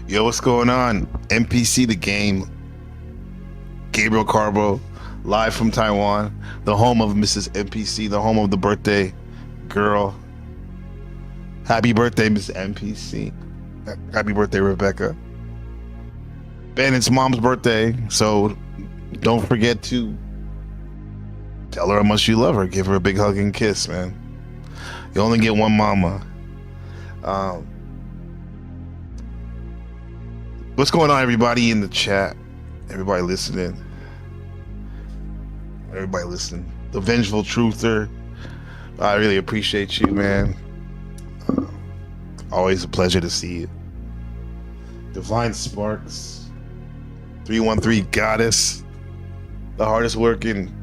Yo, what's going on? NPC the game. Gabriel Carbo, live from Taiwan, the home of Mrs. NPC, the home of the birthday girl. Happy birthday, Miss NPC. Happy birthday, Rebecca. Ben, it's mom's birthday, so don't forget to tell her how much you love her. Give her a big hug and kiss, man. You only get one mama. What's going on, everybody in the chat? Everybody listening. The Vengeful Truther. I really appreciate you, man. Always a pleasure to see you. Divine Sparks. 313 Goddess. The hardest working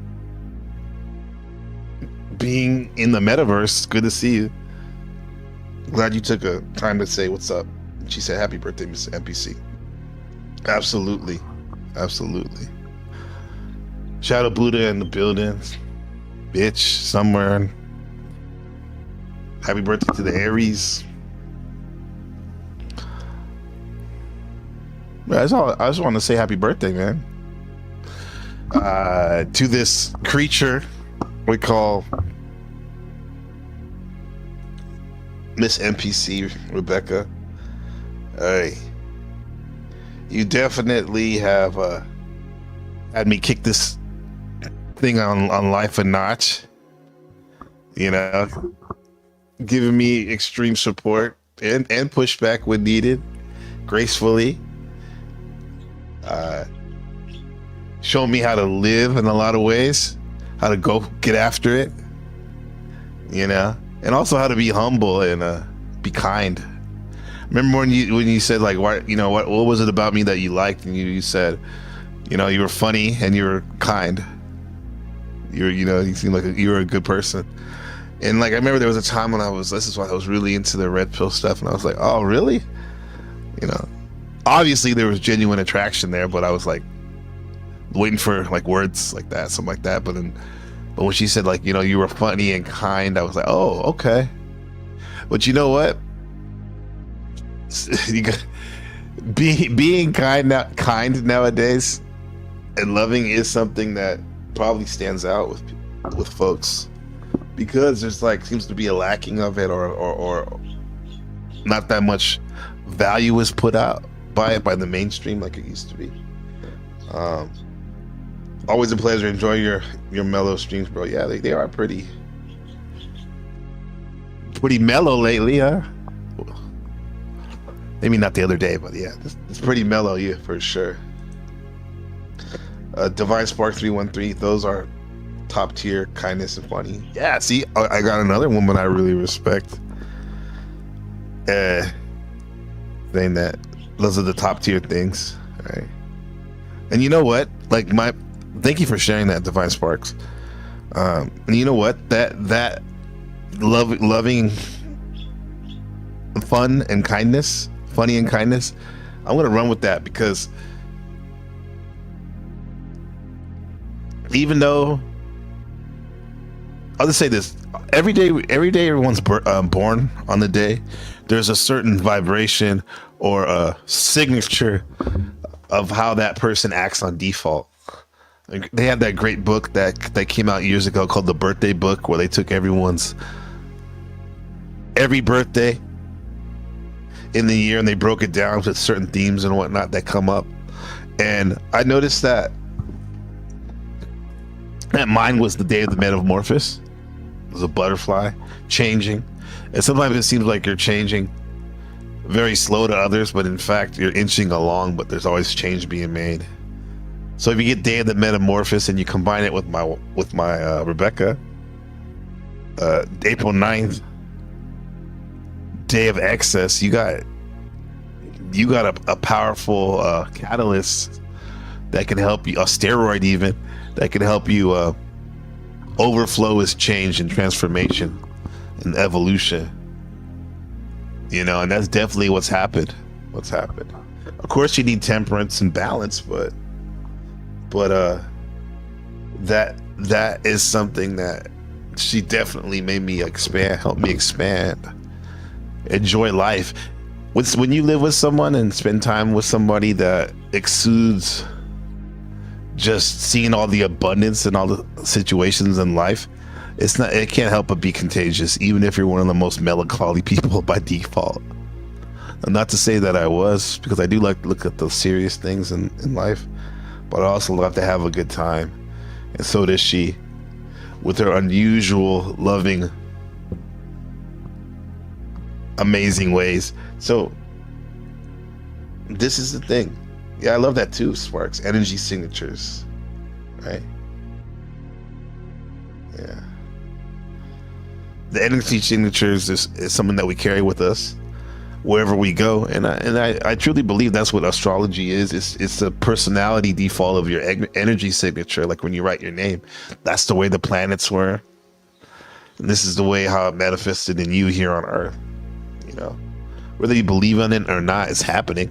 being in the metaverse. Good to see you. Glad you took a time to say what's up. She said, happy birthday, Miss NPC. Absolutely. Shadow Buddha in the building. Bitch, somewhere. Happy birthday to the Aries. That's all. I just want to say happy birthday, man. To this creature we call Miss NPC Rebecca. Hey. You definitely have had me kick this thing on life a notch. You know, giving me extreme support and pushback when needed, gracefully. Showing me how to live in a lot of ways, how to go get after it. You know, and also how to be humble and be kind. Remember when you said, like, why, you know, what was it about me that you liked? And you said, you know, you were funny and you were kind. You seemed like you were a good person. And like, I remember there was a time when this is why I was really into the red pill stuff. And I was like, oh, really? You know, obviously there was genuine attraction there, but I was like waiting for like words like that, something like that. But when she said, like, you know, you were funny and kind, I was like, oh, okay. But you know what? being kind nowadays and loving is something that probably stands out with folks, because there's like seems to be a lacking of it, or not that much value is put out by it by the mainstream like it used to be. Always a pleasure. Enjoy your mellow streams, bro. Yeah, they are pretty mellow lately, huh? Maybe not the other day, but yeah, it's pretty mellow, yeah, for sure. Divine Spark 313, those are top tier kindness and funny. Yeah, see, I got another woman I really respect. Saying that those are the top tier things, right? And you know what? Like thank you for sharing that, Divine Sparks. And you know what? That loving fun and kindness, funny and kindness, I'm gonna run with that, because even though I'll just say this, every day everyone's born on the day, there's a certain vibration or a signature of how that person acts on default. They had that great book that came out years ago called The Birthday Book, where they took every birthday in the year and they broke it down to certain themes and whatnot that come up. And I noticed that mine was the day of the metamorphosis. It was a butterfly changing, and sometimes it seems like you're changing very slow to others, but in fact you're inching along, but there's always change being made. So if you get day of the metamorphosis and you combine it with my Rebecca, April 9th, day of excess, you got a powerful catalyst that can help you, a steroid even, that can help you overflow is change and transformation and evolution. You know, and that's definitely what's happened. Of course you need temperance and balance, but that is something that she definitely made me help me expand, enjoy life. When you live with someone and spend time with somebody that exudes just seeing all the abundance and all the situations in life, it can't help but be contagious, even if you're one of the most melancholy people by default. And not to say that I was, because I do like to look at the serious things in life, but I also love to have a good time. And so does she, with her unusual, loving, amazing ways. So this is the thing. Yeah, I love that too, Sparks. Energy signatures, right? Yeah. The energy signatures is something that we carry with us wherever we go, and I truly believe that's what astrology is. It's the personality default of your energy signature. Like when you write your name, that's the way the planets were, and this is the way how it manifested in you here on Earth. You know, whether you believe in it or not, it's happening.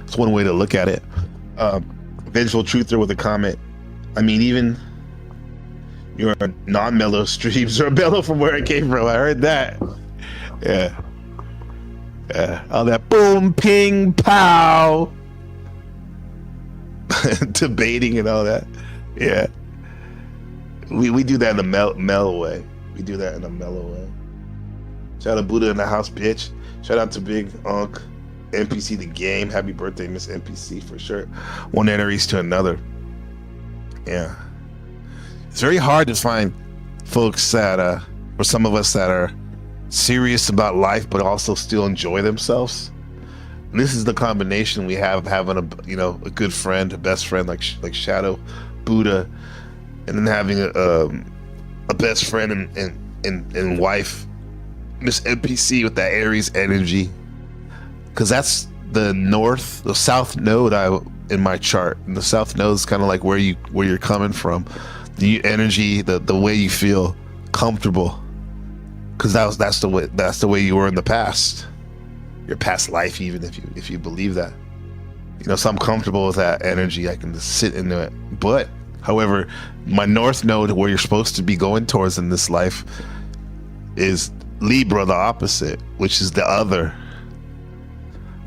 It's one way to look at it. Vengeful Truther with a comment. I mean, even your non-mellow streams are mellow from where it came from. I heard that. Yeah. All that boom, ping, pow. Debating and all that. Yeah. We do that in a mellow way. We do that in a mellow way. Shout out Buddha in the house, bitch. Shout out to Big Unc. NPC the game. Happy birthday, Miss NPC, for sure. One Aries to another. Yeah. It's very hard to find folks that, or some of us that are serious about life, but also still enjoy themselves. And this is the combination we have, having a good friend, a best friend like Shadow, Buddha, and then having a best friend and wife, Miss NPC, with that Aries energy. Because that's the south node in my chart, and the south node is kind of like where you're coming from, the energy, the way you feel comfortable, because that's the way you were in the past, your past life, even if you believe that. You know, so I'm comfortable with that energy. I can just sit into it. But however, my north node, where you're supposed to be going towards in this life, is Libra, the opposite, which is the other.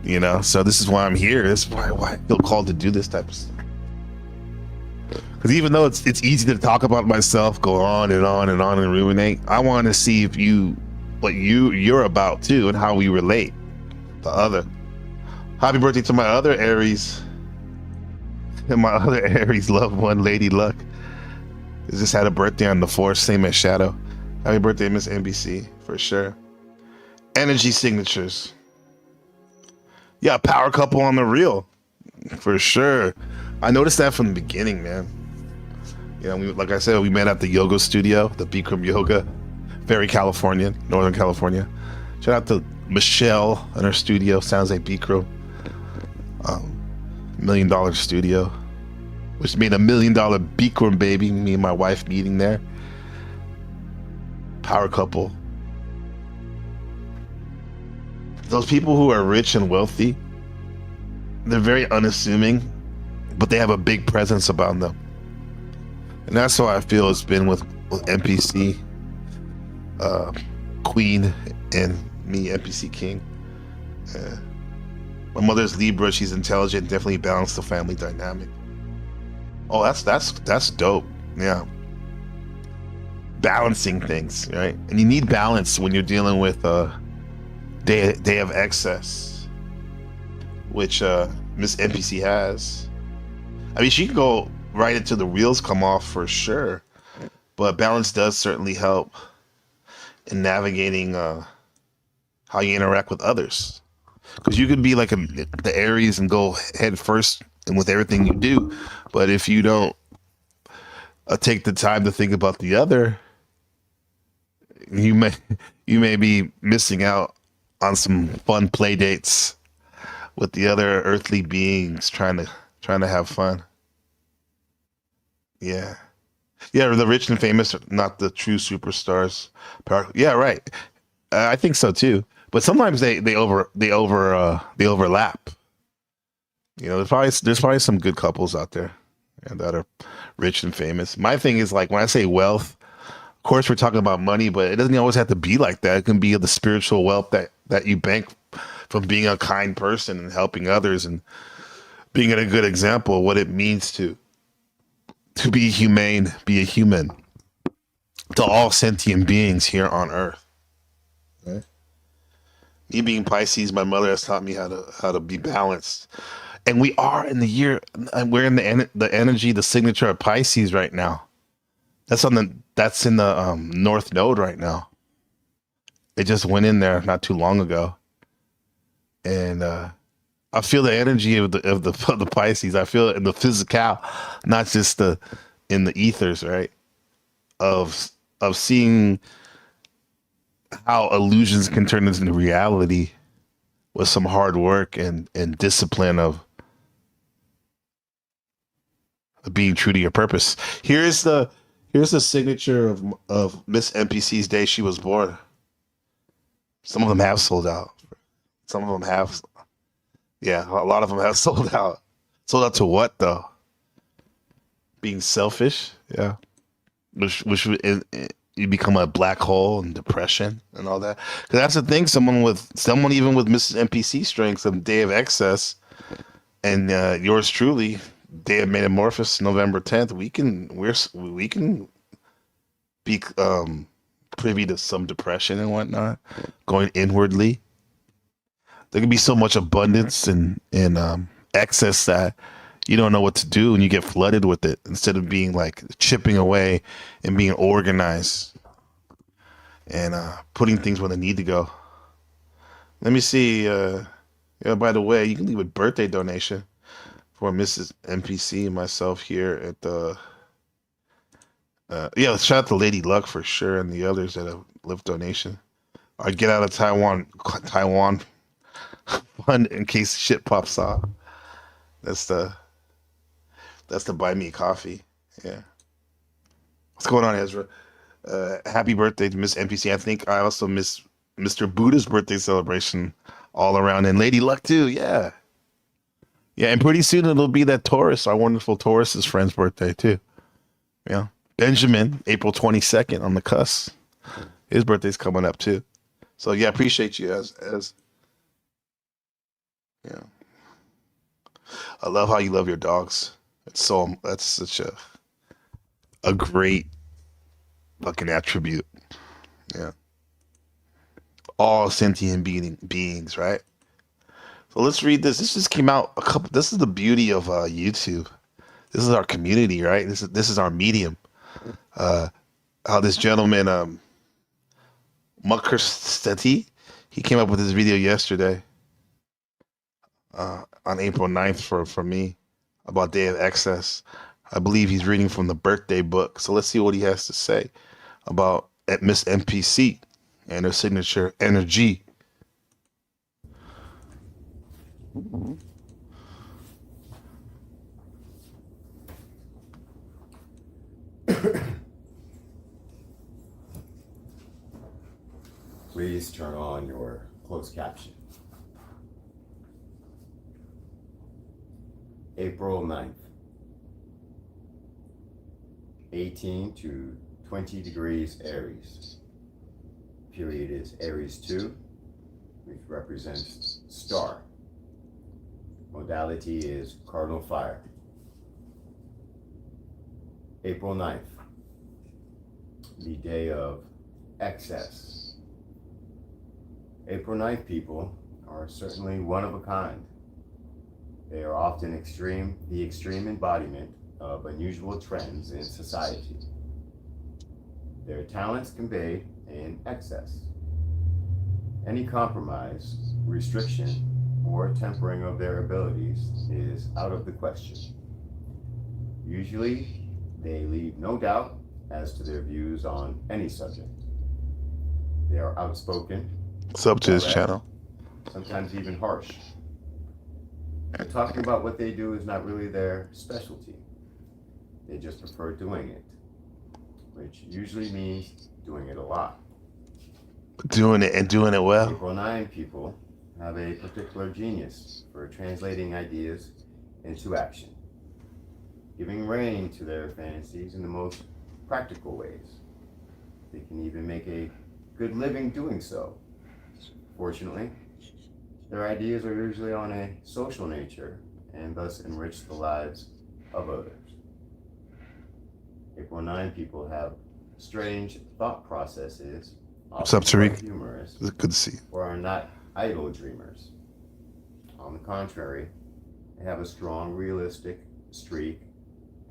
You know, so this is why I'm here. This is why I feel called to do this type of stuff. Because even though it's easy to talk about myself, go on and on and on and ruminate, I want to see if what you're about too, and how we relate to other. Happy birthday to my other Aries, and my other Aries loved one, Lady Luck. Just had a birthday on the 4th, same as Shadow. Happy birthday, Miss NBC, for sure. Energy signatures. Yeah, power couple on the reel, for sure. I noticed that from the beginning, man. You know, like I said, we met at the yoga studio, the Bikram Yoga, very Californian, Northern California. Shout out to Michelle and her studio, sounds like Bikram. $1 million studio, which made $1 million Bikram baby. Me and my wife meeting there. Power couple. Those people who are rich and wealthy, they're very unassuming, but they have a big presence about them. And that's how I feel it's been with NPC, Queen, and me, NPC King. My mother's Libra, she's intelligent, definitely balanced the family dynamic. Oh, that's dope. Yeah. Balancing things, right? And you need balance when you're dealing with day of excess, which Miss NPC has. I mean, she can go right into the wheels come off for sure, but balance does certainly help in navigating how you interact with others. Because you could be like the Aries and go head first and with everything you do, but if you don't take the time to think about the other, you may be missing out on some fun play dates with the other earthly beings trying to have fun. Yeah. Yeah, the rich and famous are not the true superstars. Yeah, right. I think so too. But sometimes they overlap. You know, there's probably some good couples out there, and that are rich and famous. My thing is, like, when I say wealth, of course we're talking about money, but it doesn't always have to be like that. It can be the spiritual wealth that you bank from being a kind person and helping others and being a good example of what it means to be humane, be a human to all sentient beings here on Earth. Okay. Me being Pisces, my mother has taught me how to be balanced, and we are in the year, and we're in the energy, the signature of Pisces right now. That's in the North Node right now. It just went in there not too long ago, and I feel the energy of the Pisces. I feel it in the physical, not just in the ethers, right? Of seeing how illusions can turn into reality with some hard work and discipline of being true to your purpose. Here's the signature of Miss NPC's day she was born. Some of them have sold out. Some of them have. Yeah, a lot of them have sold out. Sold out to what though? Being selfish, yeah. Which you become a black hole and depression and all that. Because that's the thing. Someone even with Mrs. NPC strength, some day of excess, and yours truly, day of metamorphosis, November 10th. We can be privy to some depression and whatnot, going inwardly. There can be so much abundance and excess that you don't know what to do, and you get flooded with it instead of being like chipping away and being organized and putting things where they need to go. Let me see. Yeah, by the way, you can leave a birthday donation for Mrs. NPC and myself here at the. Yeah, shout out to Lady Luck for sure, and the others that have left donation. I get out of Taiwan fund in case shit pops off. That's the buy me coffee. Yeah. What's going on, Ezra? Happy birthday to Miss NPC. I think I also miss Mr. Buddha's birthday celebration all around, and Lady Luck too. Yeah. Yeah, and pretty soon it'll be that Taurus, our wonderful Taurus's friend's birthday too. Yeah. Benjamin, April 22nd on the cusp. His birthday's coming up too. So yeah, appreciate you as Yeah. I love how you love your dogs. That's such a great fucking attribute. Yeah. All sentient beings, right? So let's read this. This just came out a couple. This is the beauty of YouTube. This is our community, right? This is our medium. Uh, how this gentleman, Mucker Steti, he came up with this video yesterday, on April 9th for me, about Day of Excess. I believe he's reading from the birthday book. So let's see what he has to say about Miss NPC and her signature energy. Please turn on your closed caption. April 9th, 18 to 20 degrees Aries. Period is Aries 2, which represents star. Modality is cardinal fire. April 9th, the day of excess. April 9th people are certainly one of a kind. They are often the extreme embodiment of unusual trends in society. Their talents conveyed in excess. Any compromise, restriction, or tempering of their abilities is out of the question. Usually, they leave no doubt as to their views on any subject. They are outspoken, Sub to his channel. sometimes even harsh. But talking about what they do is not really their specialty. They just prefer doing it, which usually means doing it a lot. Doing it well. April 9 people have a particular genius for translating ideas into action, giving rein to their fantasies in the most practical ways. They can even make a good living doing so. Fortunately, their ideas are usually on a social nature and thus enrich the lives of others. April 9 people have strange thought processes, What's up, often Tariq? quite humorous, It's good to see you. or are not idle dreamers. On the contrary, they have a strong realistic streak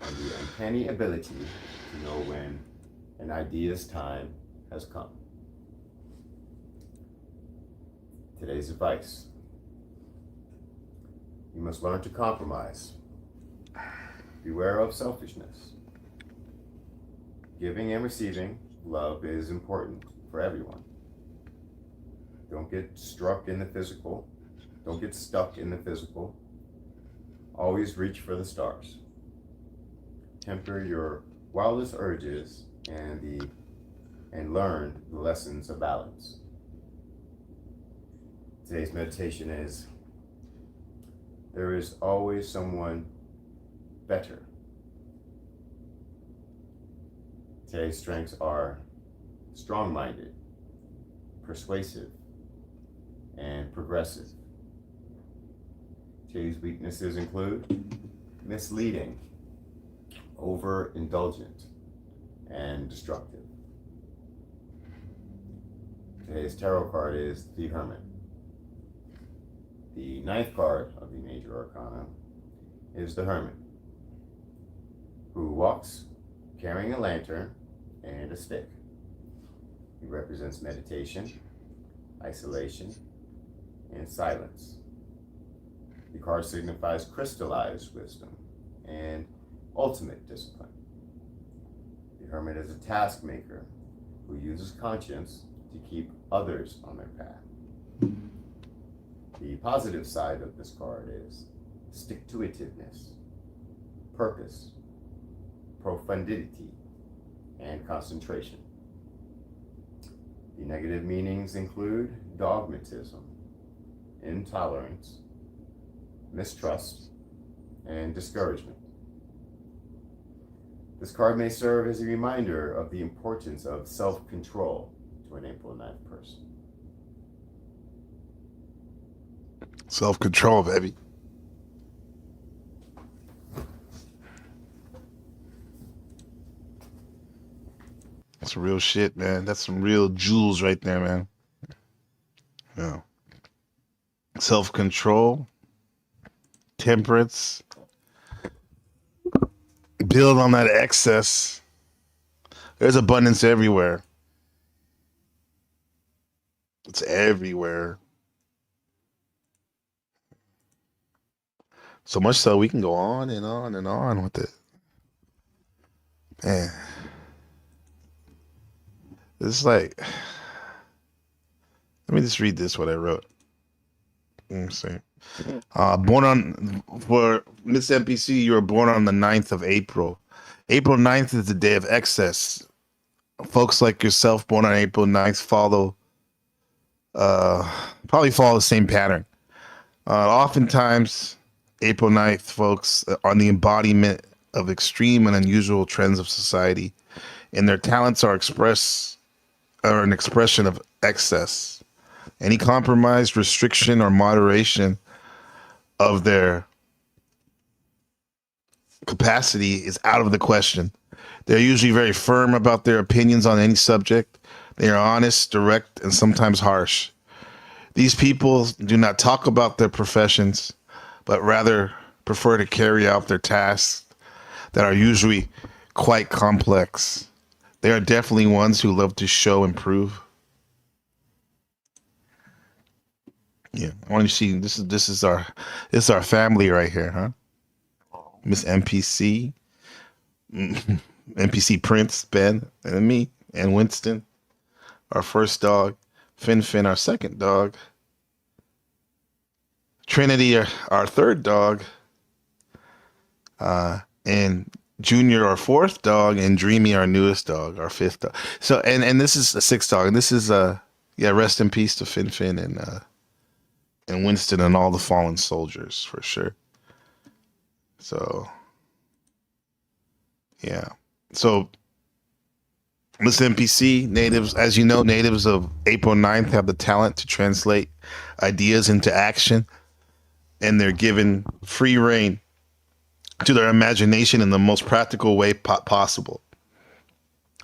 and the uncanny ability to know when an idea's time has come. Today's advice: you must learn to compromise. Beware of selfishness. Giving and receiving love is important for everyone. Don't get stuck in the physical. Always reach for the stars. Temper your wildest urges and learn the lessons of balance. Today's meditation is: there is always someone better. Today's strengths are strong-minded, persuasive, and progressive. Today's weaknesses include misleading, overindulgent, and destructive. Today's tarot card is the Hermit. The 9th card of the Major Arcana is the Hermit, who walks carrying a lantern and a stick. He represents meditation, isolation, and silence. The card signifies crystallized wisdom and ultimate discipline. The Hermit is a task maker who uses conscience to keep others on their path. The positive side of this card is stick-to-itiveness, purpose, profundity, and concentration. The negative meanings include dogmatism, intolerance, mistrust, and discouragement. This card may serve as a reminder of the importance of self-control to an April 9th person. Self-control, baby. That's real shit, man. That's some real jewels right there, man. Yeah. Self-control, temperance, build on that excess. There's abundance everywhere. It's everywhere. So much so we can go on and on and on with it. Man. It's like, let me just read this what I wrote. Let me see. For Miss NPC, you were born on the 9th of April. April 9th is the day of excess. Folks like yourself born on April 9th probably follow the same pattern. Oftentimes, April 9th folks are the embodiment of extreme and unusual trends of society, and their talents are an expression of excess. Any compromise, restriction, or moderation of their capacity is out of the question. They're usually very firm about their opinions on any subject. They are honest, direct, and sometimes harsh. These people do not talk about their professions, but rather prefer to carry out their tasks that are usually quite complex. They are definitely ones who love to show and prove. Yeah, I want to see this is our family right here, huh? Miss NPC, NPC Prince, Ben, and me, and Winston, our first dog, Fin, our second dog, Trinity, our third dog, and Junior, our fourth dog, and Dreamy, our newest dog, our fifth dog. So, and this is a sixth dog, and this is yeah, rest in peace to Fin and Winston and all the fallen soldiers for sure. So, yeah. So, listen, NPC natives, as you know, natives of April 9th have the talent to translate ideas into action, and they're given free reign to their imagination in the most practical way possible.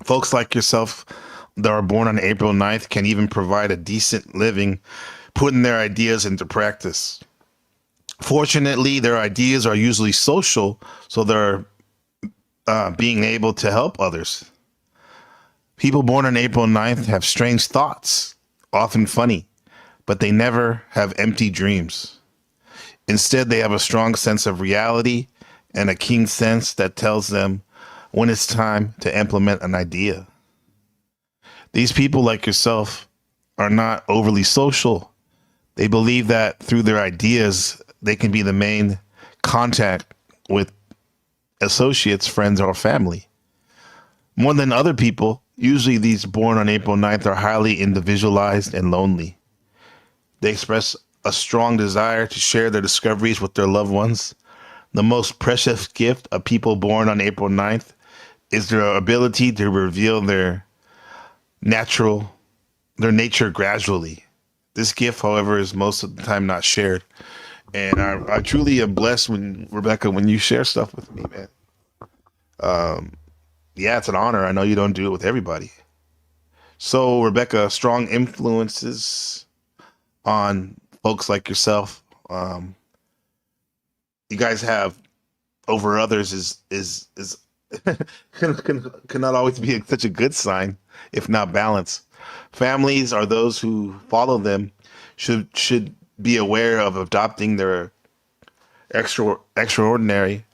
Folks like yourself that are born on April 9th can even provide a decent living putting their ideas into practice. Fortunately, their ideas are usually social, so they're being able to help others. People born on April 9th have strange thoughts, often funny, but they never have empty dreams. Instead, they have a strong sense of reality and a keen sense that tells them when it's time to implement an idea. These people, like yourself, are not overly social. They believe that through their ideas, they can be the main contact with associates, friends, or family. More than other people, usually these born on April 9th are highly individualized and lonely. They express a strong desire to share their discoveries with their loved ones. The most precious gift of people born on April 9th is their ability to reveal their nature gradually. This gift, however, is most of the time not shared. And I truly am blessed Rebecca, when you share stuff with me, man. Yeah, it's an honor. I know you don't do it with everybody. So, Rebecca, strong influences on folks like yourself. You guys have over others is cannot always be such a good sign, if not balance. Families are those who follow them should be aware of adopting their extraordinary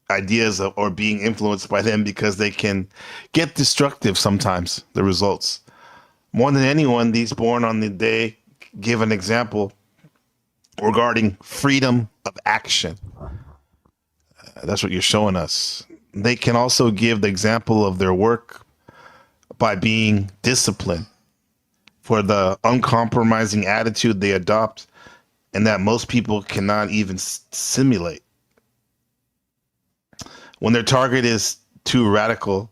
ideas or being influenced by them, because they can get destructive sometimes, the results. More than anyone, these born on the day give an example regarding freedom of action. That's what you're showing us. They can also give the example of their work by being disciplined for the uncompromising attitude they adopt, and that most people cannot even simulate. When their target is too radical,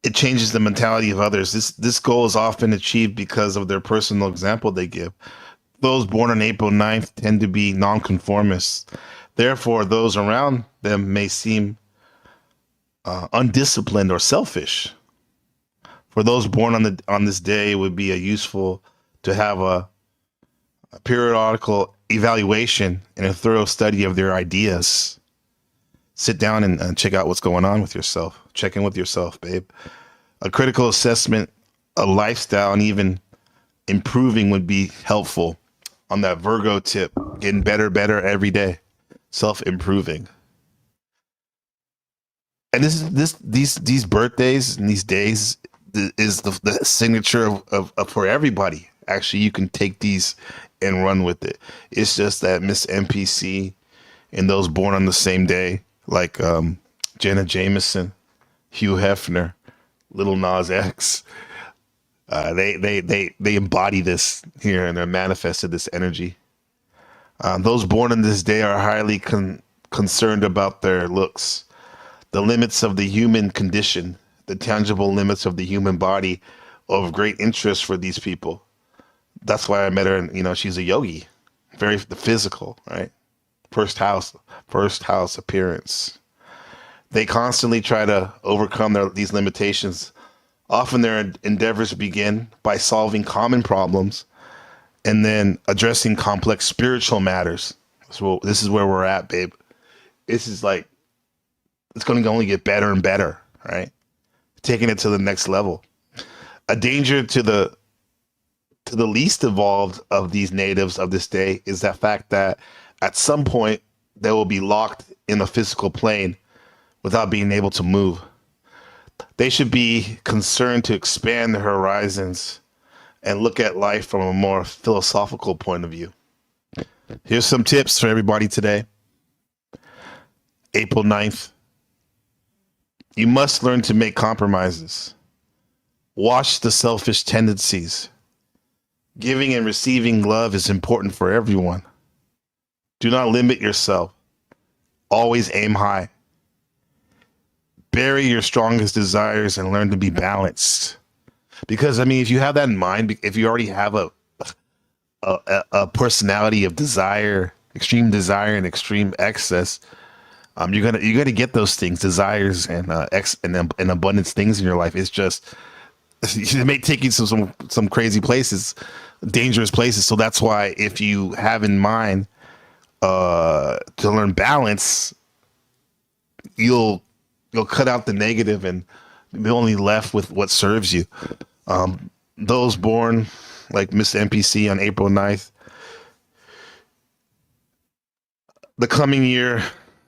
it changes the mentality of others. This goal is often achieved because of their personal example they give. Those born on April 9th tend to be nonconformists. Therefore, those around them may seem undisciplined or selfish. For those born on this day, it would be a useful to have a periodical evaluation and a thorough study of their ideas. Sit down and check out what's going on with yourself. Check in with yourself, babe. A critical assessment, a lifestyle, and even improving would be helpful on that Virgo tip. Getting better every day. Self-improving. And these birthdays and these days is the signature of for everybody. Actually, you can take these and run with it. It's just that Miss NPC and those born on the same day, like Jenna Jameson, Hugh Hefner, Little Nas X, they embody this here and they're manifested this energy. Those born in this day are highly concerned about their looks, the limits of the human condition, the tangible limits of the human body, of great interest for these people. That's why I met her, and she's a yogi, very the physical, right? First house appearance. They constantly try to overcome these limitations. Often their endeavors begin by solving common problems and then addressing complex spiritual matters. So this is where we're at, babe. This is like, it's going to only get better and better, right? Taking it to the next level. A danger to the least evolved of these natives of this day is that fact that at some point they will be locked in a physical plane without being able to move. They should be concerned to expand their horizons and look at life from a more philosophical point of view. Here's some tips for everybody today. April 9th. You must learn to make compromises. Watch the selfish tendencies. Giving and receiving love is important for everyone. Do not limit yourself. Always aim high. Bury your strongest desires and learn to be balanced. Because, if you have that in mind, if you already have a personality of desire, extreme desire and extreme excess, you're gonna get those things, desires and and abundance things in your life. It's just it may take you to some crazy places, dangerous places. So that's why if you have in mind to learn balance, you'll cut out the negative and be only left with what serves you. Those born like Miss NPC on April 9th, the coming year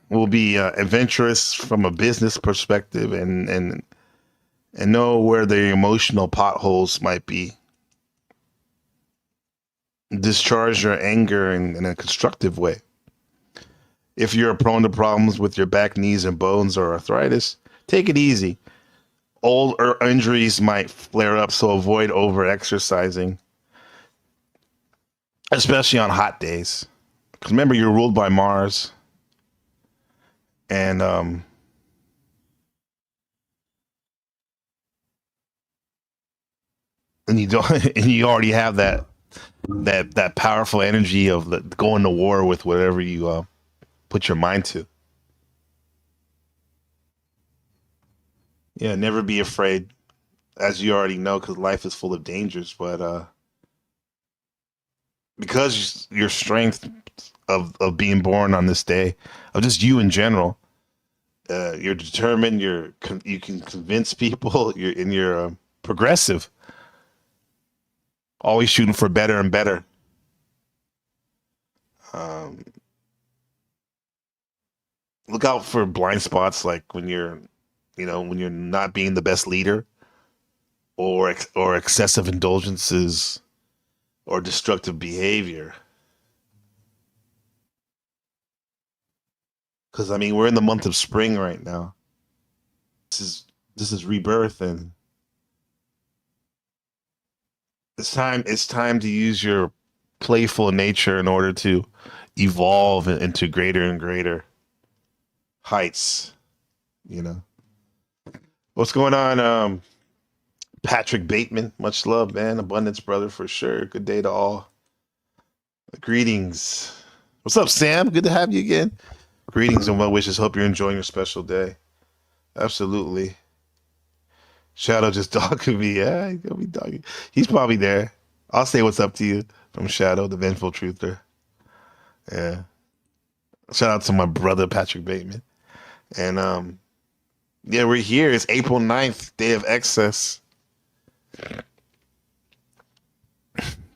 will be adventurous from a business perspective and know where the emotional potholes might be. Discharge your anger in a constructive way. If you're prone to problems with your back, knees, and bones or arthritis, take it easy. Old injuries might flare up, so avoid over exercising, especially on hot days. Because remember, you're ruled by Mars, and you don't, and you already have that powerful energy of going to war with whatever you put your mind to. Yeah, never be afraid, as you already know, because life is full of dangers. But because your strength of being born on this day, of just you in general, you're determined. You can convince people. You're progressive. Always shooting for better and better. Look out for blind spots, like when you're not being the best leader, or excessive indulgences, or destructive behavior. Because we're in the month of spring right now. This is rebirth, and it's time to use your playful nature in order to evolve into greater and greater heights. What's going on, Patrick Bateman? Much love, man. Abundance, brother, for sure. Good day to all. Greetings. What's up, Sam? Good to have you again. Greetings and well wishes. Hope you're enjoying your special day. Absolutely. Shadow just dogging me. Yeah, he's gonna be dogging. He's probably there. I'll say what's up to you from Shadow, the vengeful truther. Yeah. Shout out to my brother Patrick Bateman. And yeah, we're here. It's April 9th, day of excess.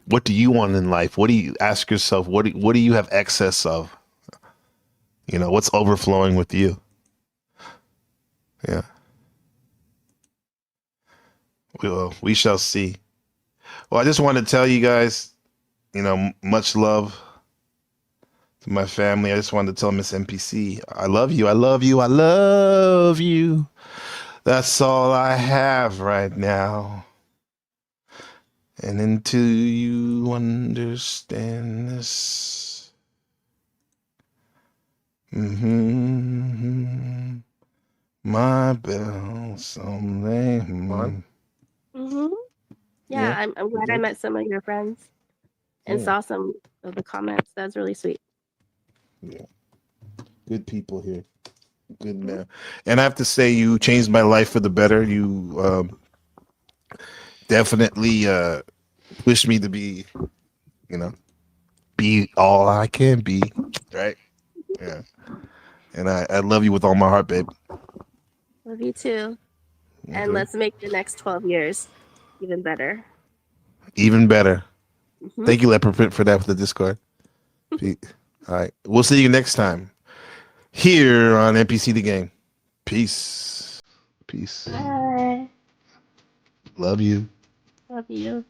What do you want in life? What do you ask yourself? What do you have excess of? What's overflowing with you? Yeah. We shall see. Well, I just want to tell you guys, much love to my family. I just wanted to tell Miss NPC, I love you. I love you. I love you. That's all I have right now. And until you understand this, my Belle, someday. Mm-hmm. Yeah, Yeah, I'm glad I good. met some of your friends and Yeah, saw some of the comments. That's really sweet. yeah. Good people here. Good Mhm. man. And I have to say, you changed my life for the better. You definitely pushed me to you know, be all I can be. Right? Yeah. And I love you with all my heart, babe. Love you too. And Okay. let's make the next 12 years even better. Even better. Hmm. Thank you, Leopard, for that for the Discord. All right. We'll see you next time here on NPC the Game. Peace. Peace. Bye. Love you. Love you.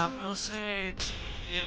I will say to you,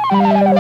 Thank